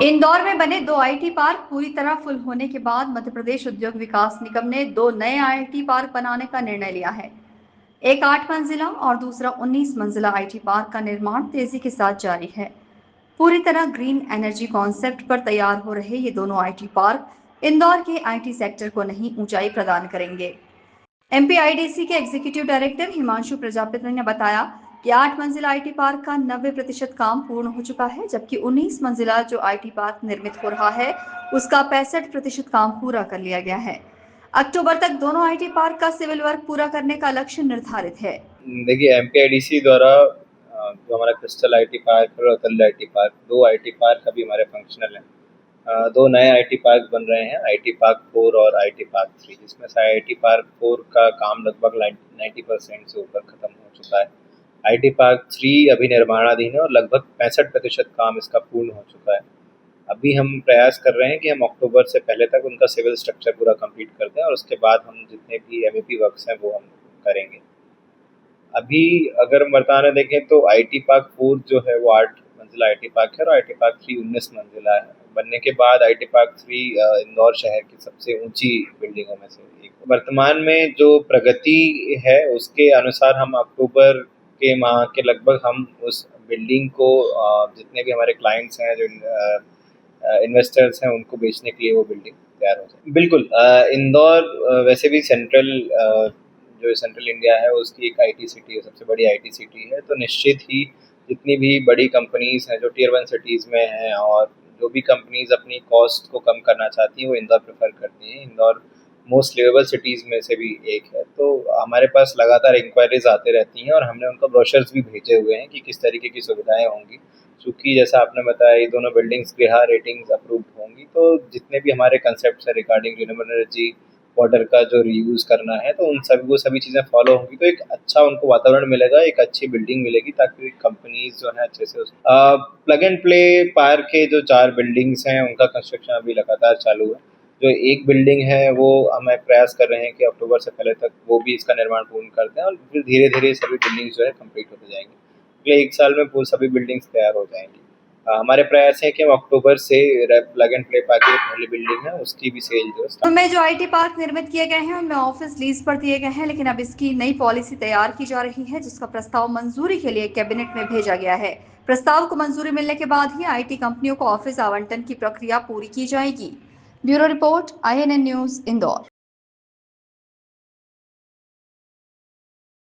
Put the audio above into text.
इंदौर में बने दो आईटी पार्क पूरी तरह फुल होने के बाद मध्य प्रदेश उद्योग विकास निगम ने दो नए आईटी पार्क बनाने का निर्णय लिया है। एक 8 मंजिला और दूसरा 19 मंजिला आईटी पार्क का निर्माण तेजी के साथ जारी है। पूरी तरह ग्रीन एनर्जी कॉन्सेप्ट पर तैयार हो रहे ये दोनों आईटी पार्क इंदौर के आईटी सेक्टर को नई ऊंचाई प्रदान करेंगे। एमपीआईडीसी के एग्जीक्यूटिव डायरेक्टर हिमांशु प्रजापति ने बताया कि 8 मंजिला आईटी पार्क का 90% काम पूर्ण हो चुका है, जबकि 19 मंजिला जो आईटी पार्क निर्मित हो रहा है उसका 65% काम पूरा कर लिया गया है। अक्टूबर तक दोनों आईटी पार्क का सिविल वर्क पूरा करने का लक्ष्य निर्धारित है। देखिए, एमपीआईडीसी द्वारा जो हमारा क्रिस्टल आईटी पार्क और अतुल्य आईटी पार्क, दो आईटी पार्क अभी हमारे फंक्शनल हैं। दो नए आईटी पार्क बन रहे हैं, आईटी पार्क 4 और आईटी पार्क 3, जिसमें से आईटी पार्क 4 का काम लगभग 90% से ऊपर खत्म हो चुका है। आईटी पार्क 3 अभी निर्माणाधीन है और लगभग 65% काम इसका पूर्ण हो चुका है। अभी हम प्रयास कर रहे हैं कि हम अक्टूबर से पहले तक उनका सिविल स्ट्रक्चर पूरा कंप्लीट कर दें और उसके बाद हम जितने भी एमईपी वर्क्स हैं वो हम करेंगे। अभी अगर हम वर्तमान में देखें तो आईटी पार्क 4 जो है वो 8 मंजिला आईटी पार्क है और आईटी पार्क 3 19 मंजिला है। बनने के बाद आईटी पार्क 3 इंदौर शहर की सबसे ऊंची बिल्डिंगों में से एक। वर्तमान में जो प्रगति है उसके अनुसार हम अक्टूबर के माह के लगभग हम उस बिल्डिंग को जितने भी हमारे क्लाइंट्स हैं, जो इन्वेस्टर्स हैं, उनको बेचने के लिए वो बिल्डिंग तैयार हो जाए। बिल्कुल, इंदौर वैसे भी जो सेंट्रल इंडिया है उसकी एक आईटी सिटी है, सबसे बड़ी आईटी सिटी है। तो निश्चित ही जितनी भी बड़ी कंपनीज हैं जो टियर 1 सिटीज़ में हैं और जो भी कंपनीज अपनी कॉस्ट को कम करना चाहती हैं वो इंदौर प्रेफर करती हैं। इंदौर मोस्ट लिवेबल सिटीज़ में से भी एक है। तो हमारे पास लगातार इंक्वायरीज आते रहती हैं और हमने उनको ब्रोशर्स भी भेजे हुए हैं कि किस तरीके की सुविधाएं होंगी। चूँकि जैसा आपने बताया ये दोनों बिल्डिंग्स गृह रेटिंग्स अप्रूव्ड होंगी, तो जितने भी हमारे कंसेप्ट है रिगार्डिंग रिन्यूएबल एनर्जी, वाटर का जो रीयूज़ करना है, तो उन सभी वो सभी चीज़ें फॉलो होंगी। तो एक अच्छा उनको वातावरण मिलेगा, एक अच्छी बिल्डिंग मिलेगी ताकि कंपनीज जो है अच्छे से प्लग एंड प्ले पार्क के जो 4 बिल्डिंग्स हैं उनका कंस्ट्रक्शन अभी लगातार चालू है। जो एक बिल्डिंग है वो हम प्रयास कर रहे हैं कि अक्टूबर से पहले तक वो भी इसका निर्माण पूर्ण कर दें और फिर धीरे धीरे सभी बिल्डिंग्स जो है कंप्लीट होते जाएंगी। अगले 1 साल में वो सभी बिल्डिंग्स तैयार हो जाएंगी। हमारे प्रयास है कि हम अक्टूबर से प्लग एंड प्ले पार्क की पहली बिल्डिंग है उसकी भी सेल जो है। में जो आईटी पार्क निर्मित किए गए हैं उनमें ऑफिस लीज पर दिए गए हैं, लेकिन अब इसकी नई पॉलिसी तैयार की जा रही है जिसका प्रस्ताव मंजूरी के लिए कैबिनेट में भेजा गया है। प्रस्ताव को मंजूरी मिलने के बाद ही आईटी कंपनियों को ऑफिस आवंटन की प्रक्रिया पूरी की जाएगी। Bureau report, INN news, Indore.